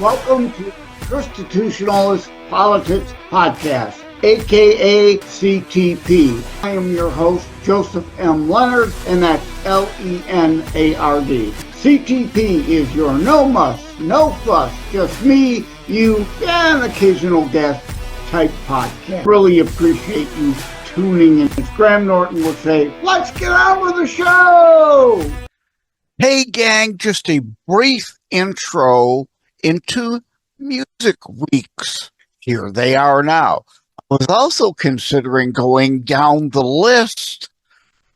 Welcome to Constitutionalist Politics Podcast, aka CTP. I am your host, Joseph M. Leonard, and that's Leonard. CTP is your no muss, no fuss, just me, you, and an occasional guest type podcast. Really appreciate you tuning in. As Graham Norton would say, let's get on with the show! Hey gang, just a brief intro into Music Weeks. Here they are now. I was also considering going down the list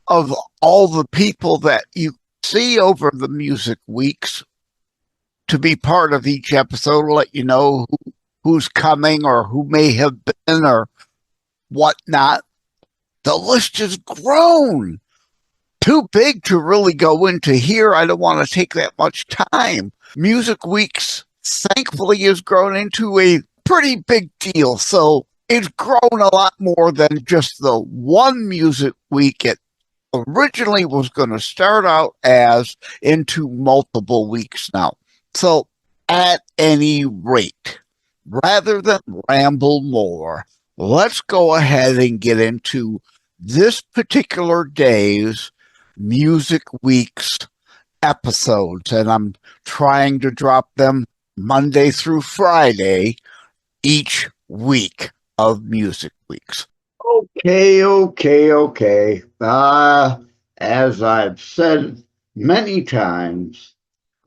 of all the people that you see over the Music Weeks to be part of each episode, let you know who's coming or who may have been or whatnot. The list has grown. Too big to really go into here. I don't want to take that much time. Music Weeks, thankfully, has grown into a pretty big deal. So it's grown a lot more than just the one Music Week. It originally was going to start out as into multiple weeks now. So at any rate, rather than ramble more, let's go ahead and get into this particular day's Music Weeks episodes, and I'm trying to drop them Monday through Friday each week of Music Weeks. Okay. As I've said many times,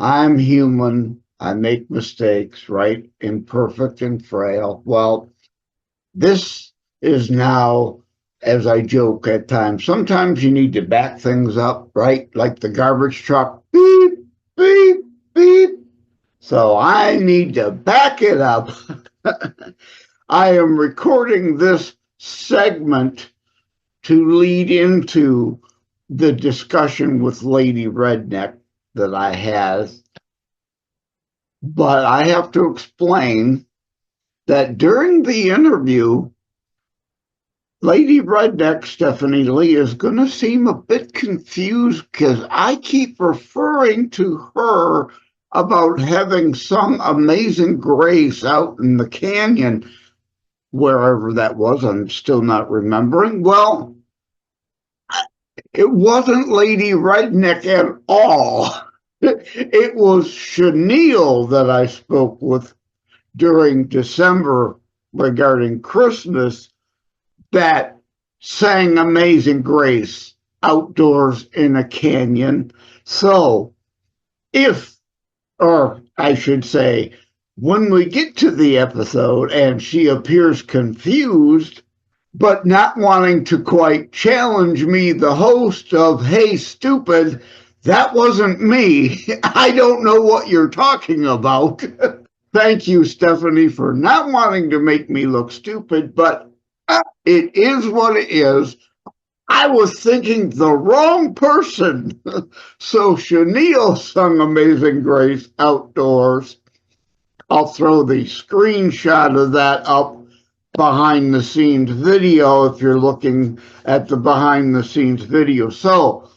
I'm human. I make mistakes, right? Imperfect and frail. Well, this is now, as I joke at times, sometimes you need to back things up, right? Like the garbage truck, beep, beep, beep. So I need to back it up. I am recording this segment to lead into the discussion with Lady Redneck that I had. But I have to explain that during the interview, Lady Redneck, Stephanie Lee, is going to seem a bit confused because I keep referring to her about having sung Amazing Grace out in the canyon, wherever that was. I'm still not remembering. Well, it wasn't Lady Redneck at all. It was Chenille that I spoke with during December regarding Christmas that sang Amazing Grace outdoors in a canyon. So or I should say, when we get to the episode and she appears confused, but not wanting to quite challenge me, the host of Hey Stupid, that wasn't me. I don't know what you're talking about. Thank you, Stephanie, for not wanting to make me look stupid, but it is what it is. I was thinking the wrong person. So Chenille sung Amazing Grace outdoors. I'll throw the screenshot of that up behind the scenes video if you're looking at the behind the scenes video. So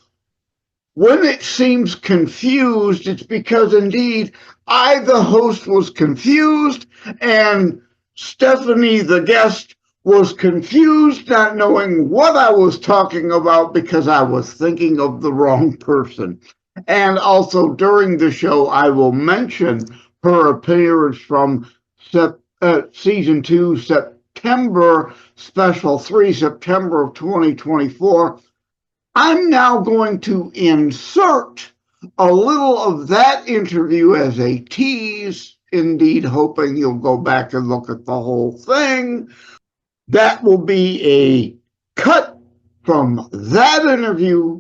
when it seems confused, it's because indeed I, the host, was confused, and Stephanie, the guest, was confused, not knowing what I was talking about because I was thinking of the wrong person. And also during the show, I will mention her appearance from Season 2, September, Special 3, September of 2024. I'm now going to insert a little of that interview as a tease, indeed hoping you'll go back and look at the whole thing. That will be a cut from that interview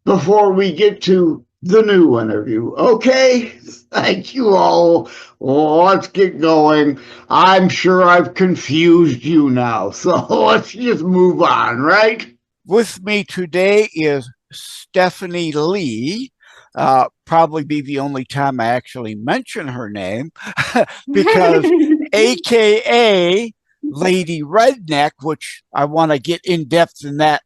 before we get to the new interview. Okay? Thank you all. Let's get going. I'm sure I've confused you now, so let's just move on, right? With me today is Stephanie Lee. Probably be the only time I actually mention her name because AKA Lady Redneck, which I want to get in depth in that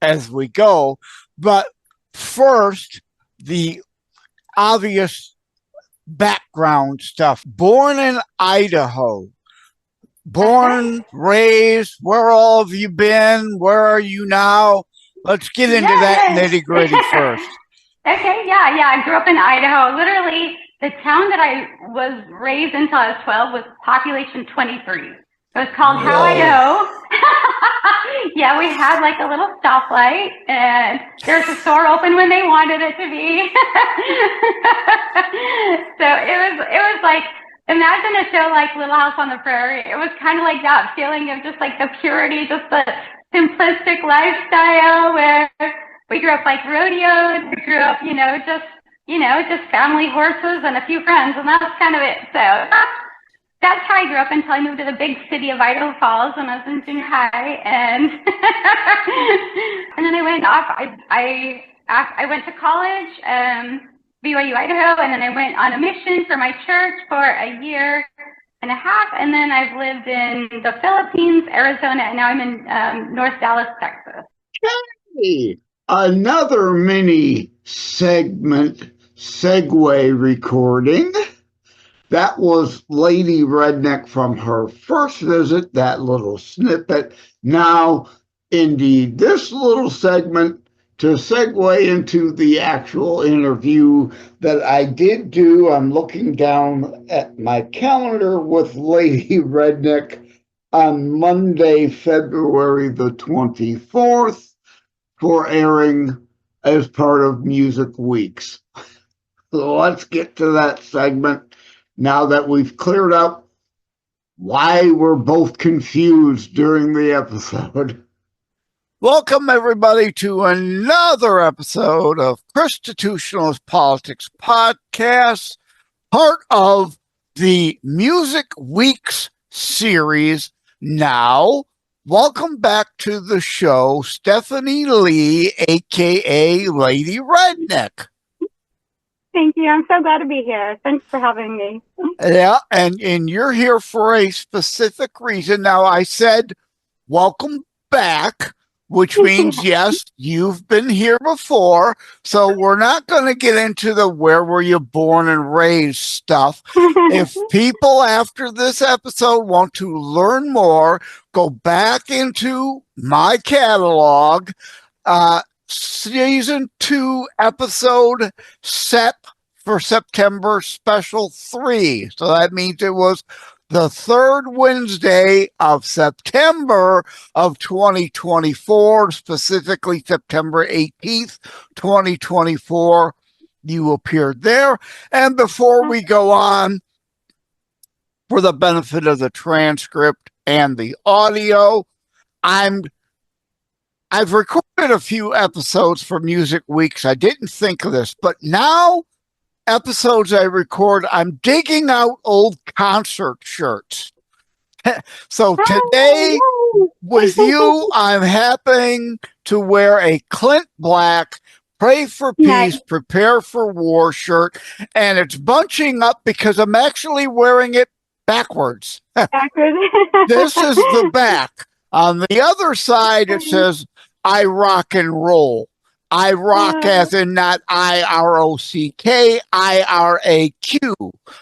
as we go. But first, the obvious background stuff. Born in Idaho. Born, raised, where all have you been? Where are you now? Let's get into that nitty-gritty first. Okay, yeah. I grew up in Idaho. Literally, the town that I was raised until I was 12 was population 23. It was called How Idaho. Yeah, we had like a little stoplight, and there's a store open when they wanted it to be. So it was like, imagine a show like Little House on the Prairie. It was kind of like that feeling of just like the purity, just the simplistic lifestyle where we grew up like rodeos. We grew up, just family horses and a few friends, and that's kind of it. So that's how I grew up until I moved to the big city of Idaho Falls when I was in junior high, and and then I went off. I went to college, BYU Idaho, and then I went on a mission for my church for a year and a half, and then I've lived in the Philippines, Arizona, and now I'm in North Dallas, Texas. Hey, another mini segment segue recording. That was Lady Redneck from her first visit, that little snippet. Now, indeed, this little segment to segue into the actual interview that I did do. I'm looking down at my calendar with Lady Redneck on Monday, February the 24th for airing as part of Music Weeks. So let's get to that segment. Now that we've cleared up why we're both confused during the episode. Welcome, everybody, to another episode of Constitutionalist Politics Podcast, part of the Music Weeks series. Now, welcome back to the show, Stephanie Lee, a.k.a. Lady Redneck. Thank you. I'm so glad to be here. Thanks for having me. Yeah, and you're here for a specific reason. Now, I said welcome back, which means, yes, you've been here before. So we're not going to get into the where were you born and raised stuff. If people after this episode want to learn more, go back into my catalog. Season 2 episode set for September special 3. So that means it was the third Wednesday of September of 2024, specifically September 18th, 2024. You appeared there. And before we go on, for the benefit of the transcript and the audio, I've recorded a few episodes for Music Weeks. I didn't think of this, but now episodes I record, I'm digging out old concert shirts. So today with you, I'm happening to wear a Clint Black Pray for Peace, Prepare for War shirt, and it's bunching up because I'm actually wearing it backwards. This is the back. On the other side, it says, I rock and roll. I rock as in not I-R-O-C-K, I-R-A-Q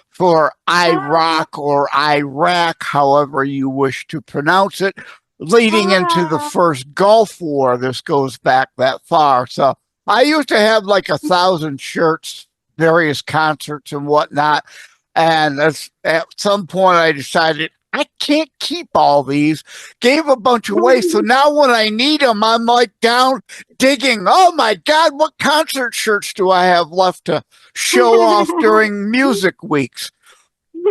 for I rock or Iraq, however you wish to pronounce it, leading into the first Gulf War. This goes back that far. So I used to have like 1,000 shirts, various concerts and whatnot. And at some point I decided I can't keep all these, gave a bunch away. So now when I need them, I'm like down digging. Oh my God, what concert shirts do I have left to show off during Music Weeks?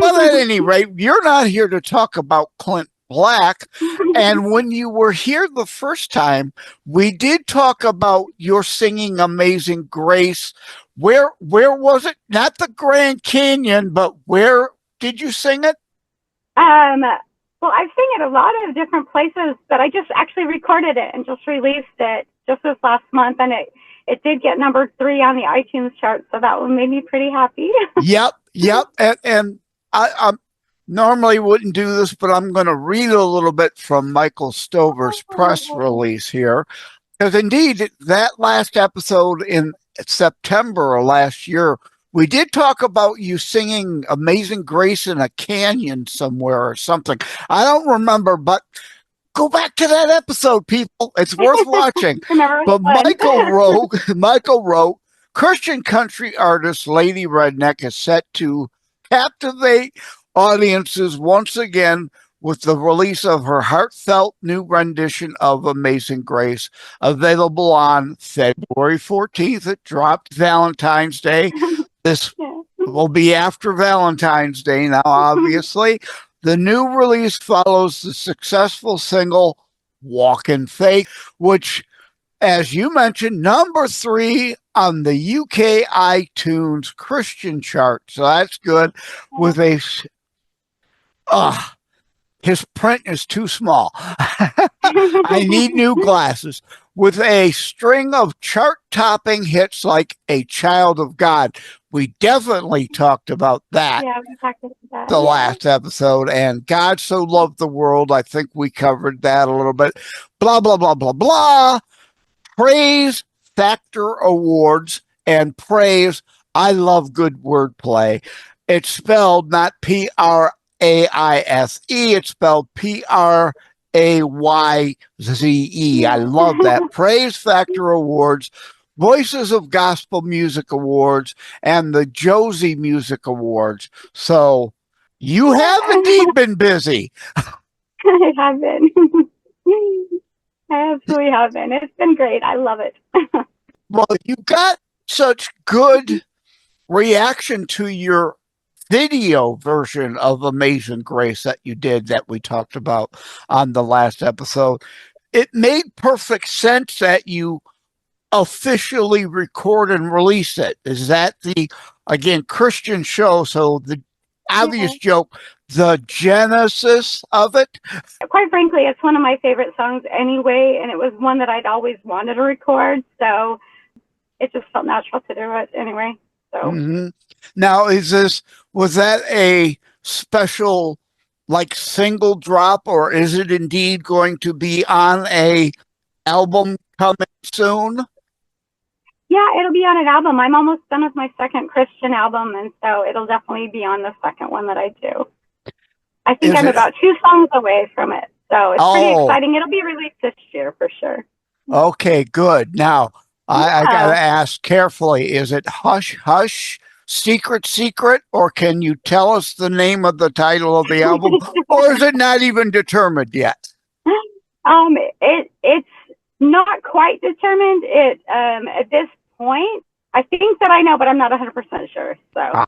But at any rate, you're not here to talk about Clint Black. And when you were here the first time, we did talk about your singing Amazing Grace. Where was it? Not the Grand Canyon, but where did you sing it? Well, I've seen it a lot of different places, but I just actually recorded it and just released it just this last month, and it did get number 3 on the iTunes chart, so that one made me pretty happy. Yep. And I normally wouldn't do this, but I'm going to read a little bit from Michael Stover's press release here, because indeed that last episode in September of last year We did talk about you singing Amazing Grace in a canyon somewhere or something. I don't remember, but go back to that episode, people. It's worth watching. But Michael wrote, Christian country artist Lady Redneck is set to captivate audiences once again with the release of her heartfelt new rendition of Amazing Grace, available on February 14th. It dropped Valentine's Day. This will be after Valentine's Day now, obviously. The new release follows the successful single Walk in Faith, which, as you mentioned, number 3 on the UK iTunes Christian chart. So that's good. With a his print is too small. I need new glasses. With a string of chart-topping hits like A Child of God. We definitely talked about that. Yeah, we talked about that. The last episode. And God So Loved the World. I think we covered that a little bit. Blah, blah, blah, blah, blah. Praise Factor Awards and praise. I love good wordplay. It's spelled not Praise. It's spelled Prayze. I love that. Praise Factor Awards, Voices of Gospel Music Awards, and the Josie Music Awards. So you have indeed been busy. I have been. I absolutely have been. It's been great. I love it. Well, you got such good reaction to your video version of Amazing Grace that you did that we talked about on the last episode. It made perfect sense that you officially record and release it. Is that the, again, Christian show? So the obvious joke, the genesis of it? Quite frankly, it's one of my favorite songs anyway, and it was one that I'd always wanted to record, so it just felt natural to do it anyway. So Now, was that a special like single drop, or is it indeed going to be on a album coming soon? Yeah, it'll be on an album. I'm almost done with my second Christian album, and so it'll definitely be on the second one that I do. I think I'm about 2 songs away from it, so it's pretty exciting. It'll be released this year for sure. Okay, good. Now, I got to ask carefully, is it Hush Hush, Secret Secret, or can you tell us the name of the title of the album, or is it not even determined yet? It's not quite determined. At this point, I think that I know, but I'm not 100% sure. So,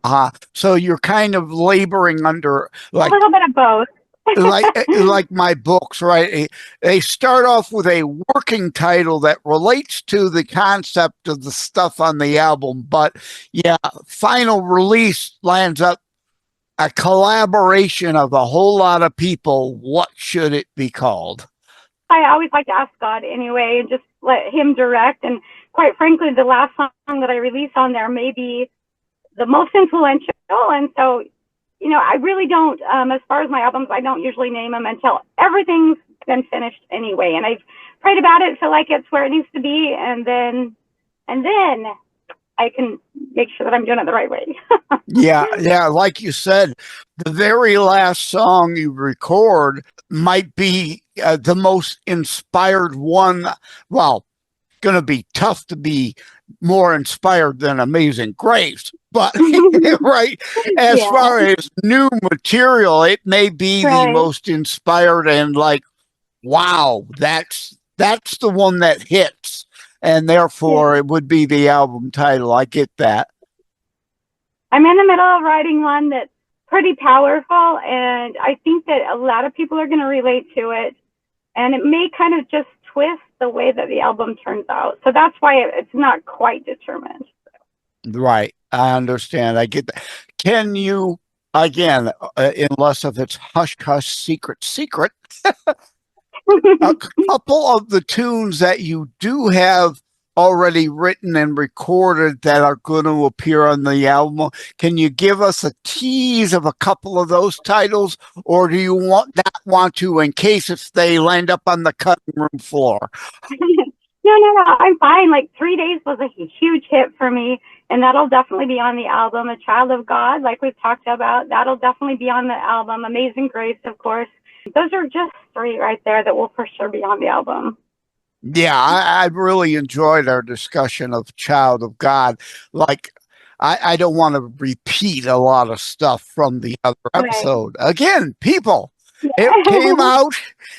So you're kind of laboring under like a little bit of both. like my books, right? They start off with a working title that relates to the concept of the stuff on the album, but final release lands up a collaboration of a whole lot of people. What should it be called? I always like to ask God anyway, and just let Him direct. And quite frankly, the last song that I release on there may be the most influential, and so. I really don't, as far as my albums, I don't usually name them until everything's been finished anyway. And I've prayed about it, feel like it's where it needs to be. And then I can make sure that I'm doing it the right way. Yeah. Like you said, the very last song you record might be the most inspired one. Well, going to be tough to be more inspired than Amazing Grace, but right, as far as new material, it may be the most inspired and like, wow, that's the one that hits, and therefore it would be the album title. I get that. I'm in the middle of writing one that's pretty powerful, and I think that a lot of people are going to relate to it, and it may kind of just twist the way that the album turns out. So that's why it's not quite determined. Right. I understand. I get that. Can you, again, unless if it's Hush Hush, Secret Secret, a couple of the tunes that you do have already written and recorded that are going to appear on the album, can you give us a tease of a couple of those titles, or do you not want to, in case if they land up on the cutting room floor? No, I'm fine. Like 3 Days was a huge hit for me, And that'll definitely be on the album. A Child of God, like we've talked about, that'll definitely be on the album. Amazing Grace, of course. Those are just 3 right there that will for sure be on the album. Yeah, I really enjoyed our discussion of Child of God. Like, I don't want to repeat a lot of stuff from the other episode. Again, people, it came out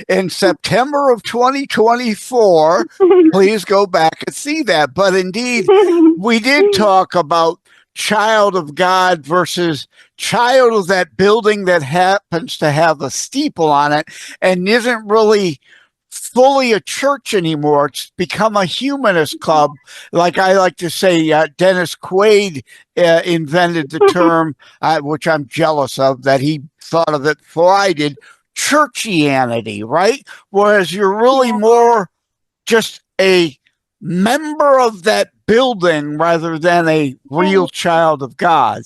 in September of 2024. Please go back and see that. But indeed, we did talk about Child of God versus child of that building that happens to have a steeple on it and isn't really fully a church anymore. It's become a humanist club. Like I like to say, Dennis Quaid invented the term, which I'm jealous of, that he thought of it before I did, churchianity, right? Whereas you're really more just a member of that building rather than a real child of God.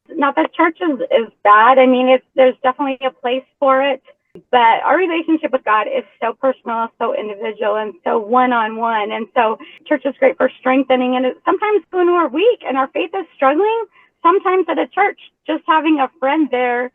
Not that church is bad. I mean, there's definitely a place for it. But our relationship with God is so personal, so individual, and so one-on-one. And so church is great for strengthening. And sometimes when we're weak and our faith is struggling, sometimes at a church, just having a friend there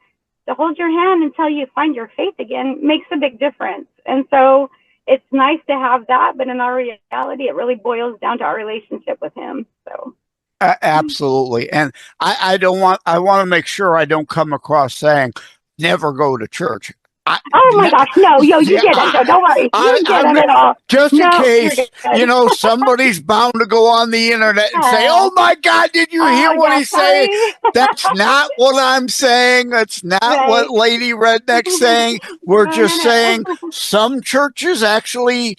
to hold your hand until you find your faith again makes a big difference. And so it's nice to have that. But in our reality, it really boils down to our relationship with him. So. Absolutely. And I want to make sure I don't come across saying never go to church. Oh my gosh, no, you didn't. Don't worry. You didn't at all. Just in case, somebody's bound to go on the internet and say, oh my God, did you hear what he's saying? That's not what I'm saying. That's not what Lady Redneck's saying. We're just saying some churches actually,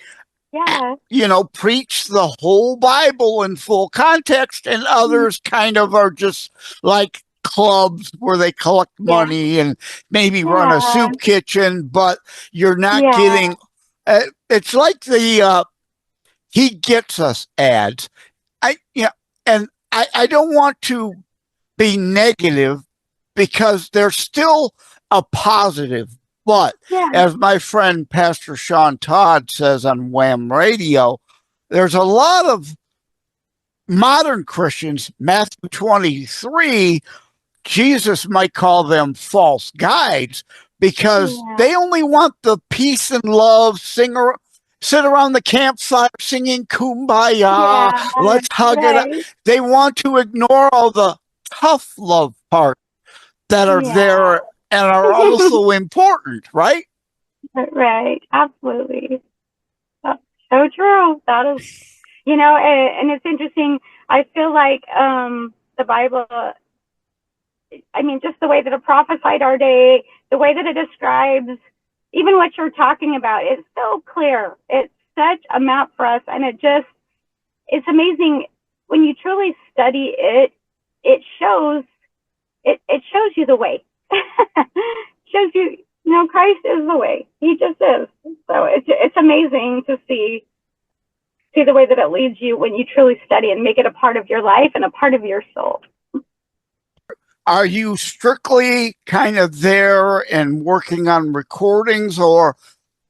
preach the whole Bible in full context, and others kind of are just like clubs where they collect money and maybe run a soup kitchen, but you're not getting it's like the he gets us ads. I don't want to be negative because there's still a positive, but as my friend Pastor Sean Todd says on Wham Radio, there's a lot of modern Christians, Matthew 23, Jesus might call them false guides because they only want the peace and love, sit around the campfire singing Kumbaya, let's hug it up. They want to ignore all the tough love parts that are there and are also important, right? Right, absolutely. That's so true. That is, and it's interesting. I feel like the Bible, I mean, just the way that it prophesied our day, the way that it describes even what you're talking about, it's so clear. It's such a map for us. And it's amazing when you truly study it, it shows you the way. Shows you, Christ is the way. He just is. So it's amazing to see the way that it leads you when you truly study and make it a part of your life and a part of your soul. Are you strictly kind of there and working on recordings, or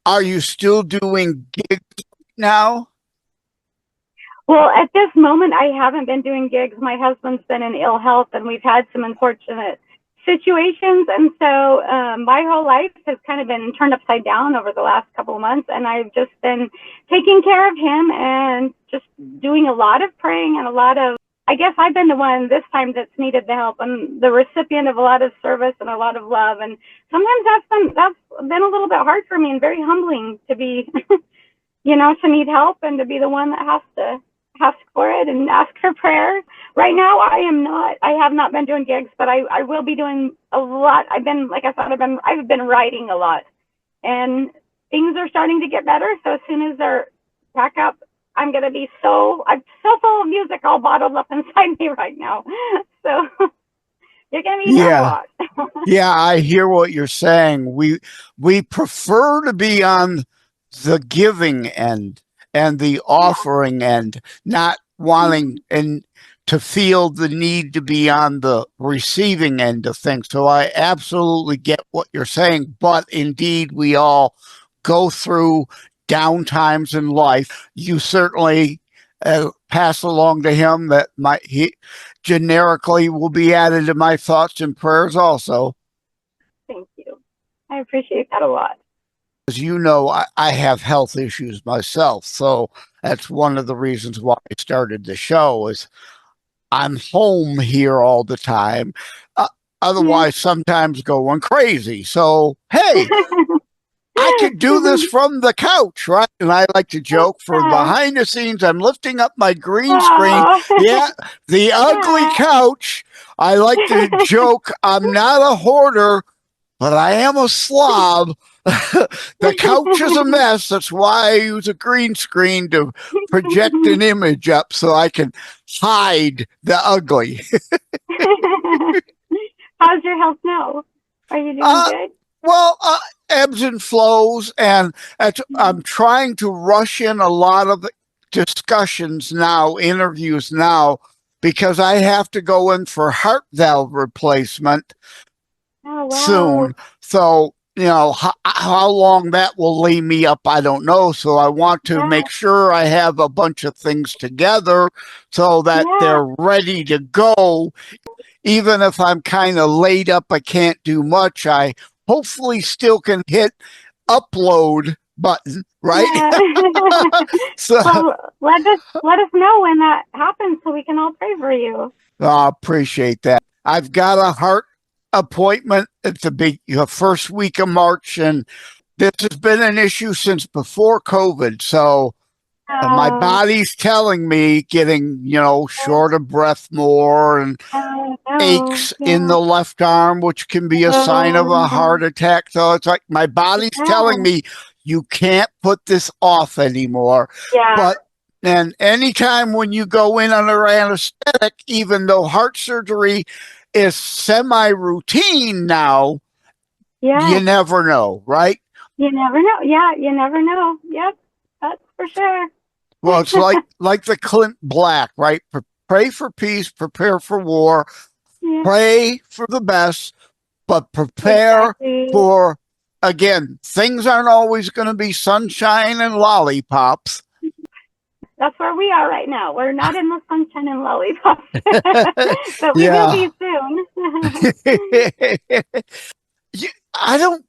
are you still doing gigs now? Well, at this moment, I haven't been doing gigs. My husband's been in ill health, and we've had some unfortunate situations. And so my whole life has kind of been turned upside down over the last couple of months. And I've just been taking care of him and just doing a lot of praying and I guess I've been the one this time that's needed the help and the recipient of a lot of service and a lot of love. And sometimes that's been a little bit hard for me and very humbling to be, to need help and to be the one that has to ask for it and ask for prayer. Right now, I have not been doing gigs, but I will be doing a lot. I've been writing a lot, and things are starting to get better. So as soon as they're back up, I'm so full of music all bottled up inside me right now. So you're going to be a lot. Yeah, I hear what you're saying. We prefer to be on the giving end and the offering end, not wanting and to feel the need to be on the receiving end of things. So I absolutely get what you're saying, but indeed we all go through down times in life. You certainly pass along to him that he generically will be added to my thoughts and prayers also. Thank you. I appreciate that a lot. As you know, I have health issues myself, so that's one of the reasons why I started the show. Is I'm home here all the time, otherwise sometimes going crazy. So hey, I could do this from the couch, right? And I like to joke for behind the scenes, I'm lifting up my green screen. Yeah, the ugly couch. I like to joke, I'm not a hoarder, but I am a slob. The couch is a mess. That's why I use a green screen to project an image up so I can hide the ugly. How's your health now? Are you doing good? Well, ebbs and flows, and I'm trying to rush in a lot of discussions now, interviews now, because I have to go in for heart valve replacement soon. So, you know, how long that will lay me up, I don't know. So I want to make sure I have a bunch of things together so that they're ready to go. Even if I'm kind of laid up, I can't do much, I hopefully still can hit upload button, right? So well, let us know when that happens so we can all pray for you. I appreciate that. I've got a heart appointment at the first week of March, and this has been an issue since before COVID. So my body's telling me getting, you know, short of breath more and aches in the left arm, which can be a sign of a heart attack. So it's like my body's telling me you can't put this off anymore. But and anytime when you go in under anesthetic, even though heart surgery is semi-routine now, you never know, right? You never know. Yeah, you never know. Yep, that's for sure. Well, it's like the Clint Black, right? Pray for peace, prepare for war, pray for the best, but prepare for, again, things aren't always going to be sunshine and lollipops. That's where we are right now. We're not in the sunshine and lollipops, but we will be soon. I don't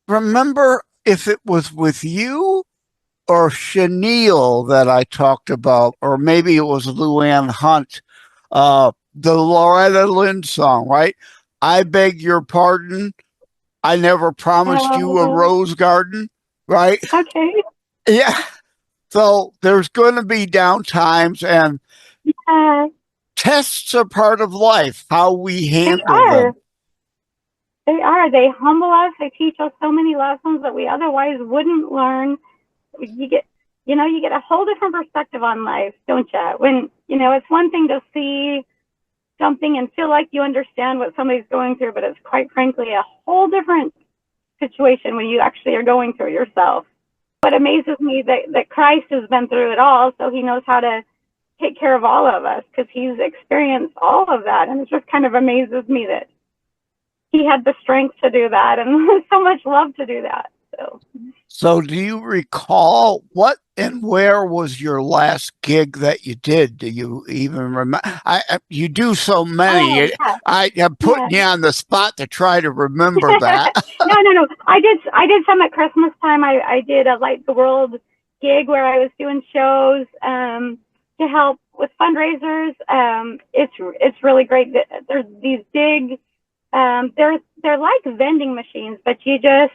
remember if it was with you or Chenille that I talked about, or maybe it was Luann Hunt, the Loretta Lynn song, right? I beg your pardon. I never promised you a rose garden, right? Okay. Yeah. So there's going to be down times, and tests are part of life, how we handle them. They are. They humble us. They teach us so many lessons that we otherwise wouldn't learn. You get a whole different perspective on life, don't you? When, it's one thing to see something and feel like you understand what somebody's going through, but it's quite frankly a whole different situation when you actually are going through it yourself. What amazes me that Christ has been through it all, so he knows how to take care of all of us because he's experienced all of that. And it just kind of amazes me that he had the strength to do that and so much love to do that. So do you recall what and where was your last gig that you did? Do you even remember? You do so many. I'm putting you on the spot to try to remember that. No. I did some at Christmas time. I did a Light the World gig where I was doing shows to help with fundraisers. It's really great. There's these big, they're like vending machines, but you just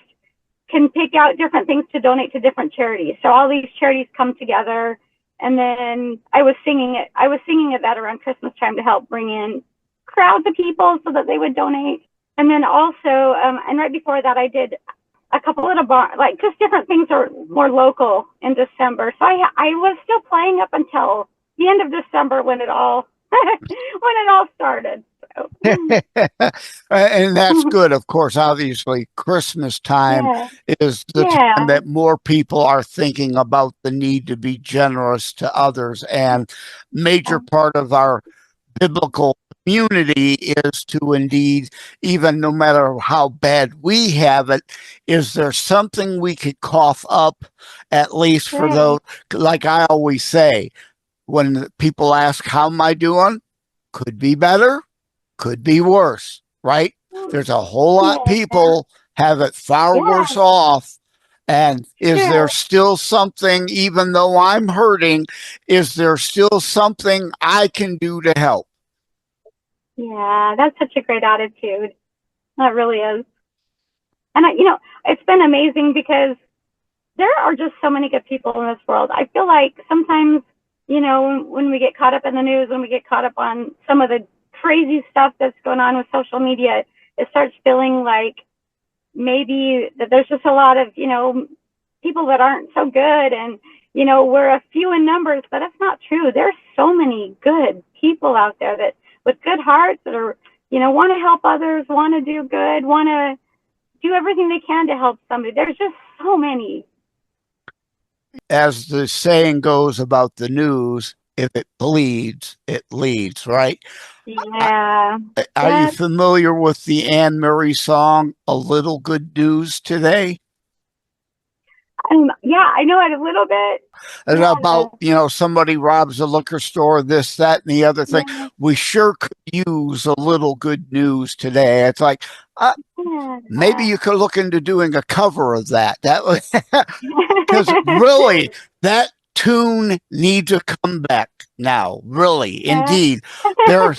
can pick out different things to donate to different charities. So all these charities come together, and then I was singing at that around Christmas time to help bring in crowds of people so that they would donate. And then also, and right before that, I did a couple of like just different things are more local in December. So I was still playing up until the end of December when it all started. And that's good, of course. Obviously, Christmas time is the time that more people are thinking about the need to be generous to others. And major part of our biblical community is to indeed, even no matter how bad we have it, is there something we could cough up, at least for those, like I always say, when people ask, how am I doing? Could be better, could be worse, right? There's a whole lot of people have it far worse off. And is there still something, even though I'm hurting, is there still something I can do to help? Yeah, that's such a great attitude. That really is. And, it's been amazing because there are just so many good people in this world. I feel like sometimes, when we get caught up in the news, when we get caught up on some of the crazy stuff that's going on with social media, it starts feeling like maybe that there's just a lot of, people that aren't so good, and, we're a few in numbers, but that's not true. There's so many good people out there that with good hearts that are, want to help others, want to do good, want to do everything they can to help somebody. There's just so many. As the saying goes about the news, if it bleeds, it leads, right? Yeah. Are you familiar with the Anne Murray song, A Little Good News Today? Yeah, I know it a little bit. And about, somebody robs a liquor store, this, that, and the other thing. Yeah. We sure could use a little good news today. It's like, maybe you could look into doing a cover of that. That was because really that tune needs a comeback now. Really, indeed, there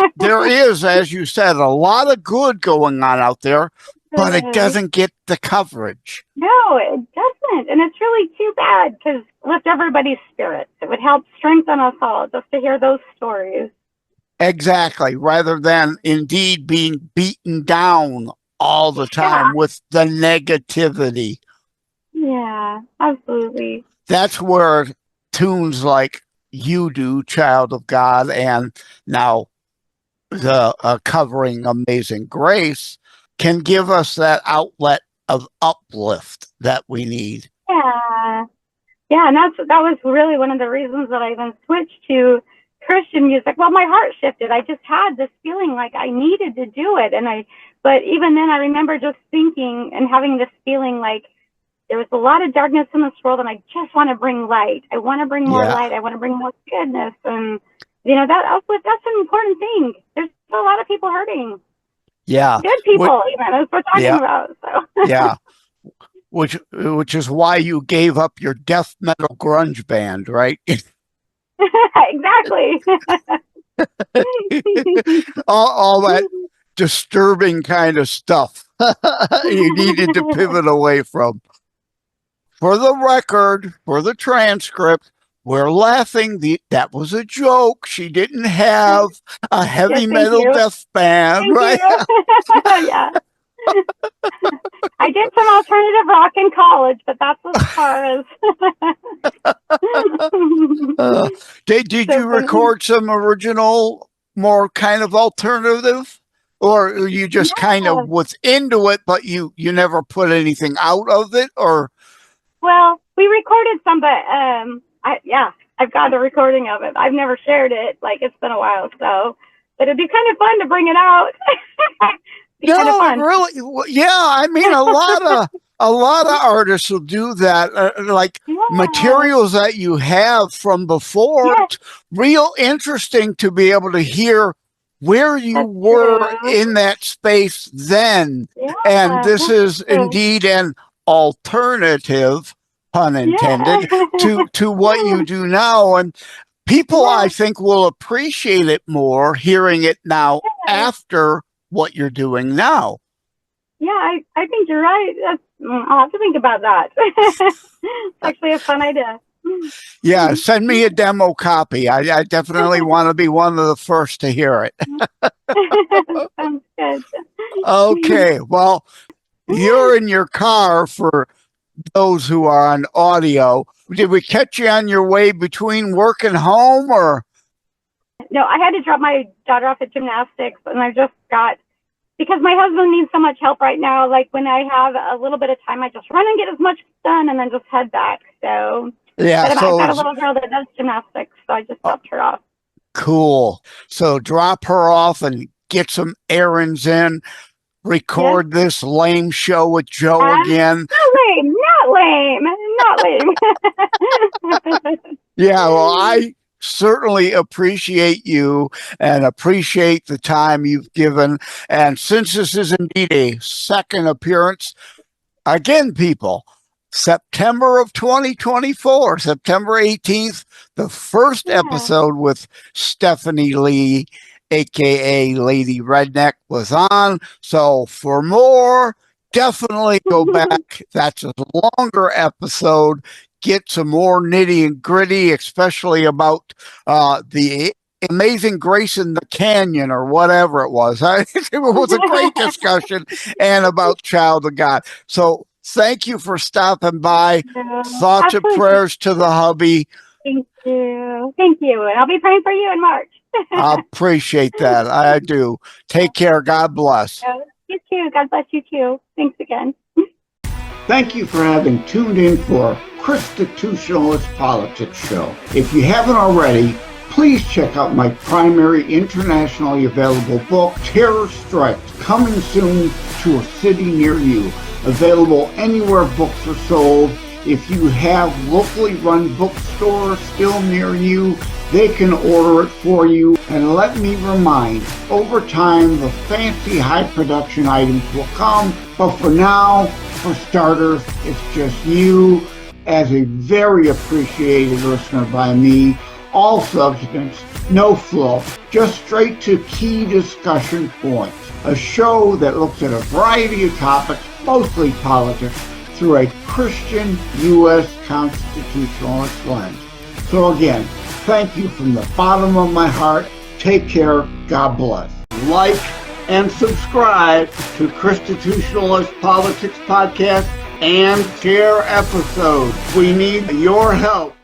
is, as you said, a lot of good going on out there, but it doesn't get the coverage. No, it doesn't, and it's really too bad because lift everybody's spirits. It would help strengthen us all just to hear those stories. Exactly, rather than indeed being beaten down all the time with the negativity. Yeah, absolutely. That's where tunes like You Do, Child of God, and now the covering Amazing Grace can give us that outlet of uplift that we need. Yeah, and that was really one of the reasons that I even switched to Christian music. Well, my heart shifted. I just had this feeling like I needed to do it, but even then, I remember just thinking and having this feeling like there was a lot of darkness in this world, and I just want to bring light. I want to bring more light. I want to bring more goodness, and that's an important thing. There's a lot of people hurting. Yeah, good people, even as we're talking about. So. Yeah, which is why you gave up your death metal grunge band, right? Exactly. all that disturbing kind of stuff you needed to pivot away from. For the record, for the transcript, we're laughing. That was a joke. She didn't have a heavy metal death band, right? Yeah. I did some alternative rock in college, but that's as far as. Did you record some original, more kind of alternative? Or you just kind of was into it, but you never put anything out of it? Or well, we recorded some, but I've got a recording of it. I've never shared it. Like, it's been a while, so but it'd be kind of fun to bring it out. No, really, yeah. I mean, a lot of artists will do that. Materials that you have from before. It's real interesting to be able to hear where you were in that space then. Yeah, and this is indeed an alternative, pun intended, to what you do now. And people, I think, will appreciate it more hearing it now after what you're doing now. Yeah, I think you're right. I'll have to think about that. It's actually a fun idea. Yeah, send me a demo copy. I definitely want to be one of the first to hear it. Sounds good. Okay, well, you're in your car for those who are on audio. Did we catch you on your way between work and home, or? No, I had to drop my daughter off at gymnastics, and I just got, because my husband needs so much help right now, like when I have a little bit of time, I just run and get as much done and then just head back. So, yeah, but I've got a little girl that does gymnastics, so I just dropped her off. Cool. So drop her off and get some errands in, record this lame show with Joe again. Not lame. Yeah, well, certainly appreciate you and appreciate the time you've given. And since this is indeed a second appearance, again, people, September of 2024, September 18th, the first episode with Stephanie Lee, aka Lady Redneck, was on. So for more, definitely go back. That's a longer episode. Get some more nitty and gritty, especially about the Amazing Grace in the Canyon or whatever it was. It was a great discussion, and about Child of God. So thank you for stopping by. Thoughts and prayers to the hubby. Thank you. Thank you. And I'll be praying for you in March. I appreciate that. I do. Take care. God bless. You too. God bless you too. Thanks again. Thank you for having tuned in for Constitutionalist Politics Show. If you haven't already, please check out my primary internationally available book, Terror Strikes, coming soon to a city near you. Available anywhere books are sold. If you have locally run bookstores still near you, they can order it for you. And let me remind, over time, the fancy high production items will come. But for now, for starters, it's just you as a very appreciated listener by me. All substance, no fluff, just straight to key discussion points. A show that looks at a variety of topics, mostly politics, through a Christian U.S. constitutionalist lens. So again, thank you from the bottom of my heart. Take care. God bless. Like and subscribe to Constitutionalist Politics Podcast and share episodes. We need your help.